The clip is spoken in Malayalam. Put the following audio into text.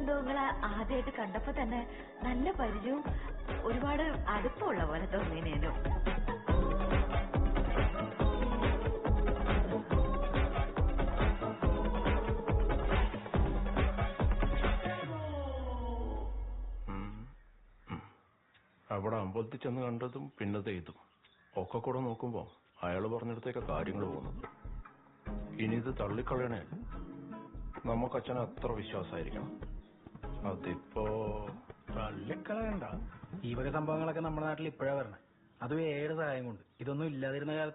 എന്തോ നിങ്ങളെ ആദ്യമായിട്ട് കണ്ടപ്പോ തന്നെ നല്ല പരിചയവും ഒരുപാട് അടുപ്പമുള്ള പോലെ തോന്നിനേനു. അവിടെ അമ്പലത്തിൽ ചെന്ന് കണ്ടതും പിന്നത്തെ ഇതും ഒക്കെ കൂടെ നോക്കുമ്പോ അയാൾ പറഞ്ഞിടത്തേക്ക് കാര്യങ്ങൾ പോകുന്നത്. ഇനി ഇത് തള്ളിക്കളയണേ. നമുക്കച്ഛന് അത്ര വിശ്വാസമായിരിക്കണം. അതിപ്പോ തള്ളിക്കളയണ്ട. ഈ വക സംഭവങ്ങളൊക്കെ നമ്മുടെ നാട്ടിൽ ഇപ്പോഴാ വരണേ. അതും ഏറെ സഹായം കൊണ്ട്. ഇതൊന്നും ഇല്ലാതിരുന്ന കാലത്ത്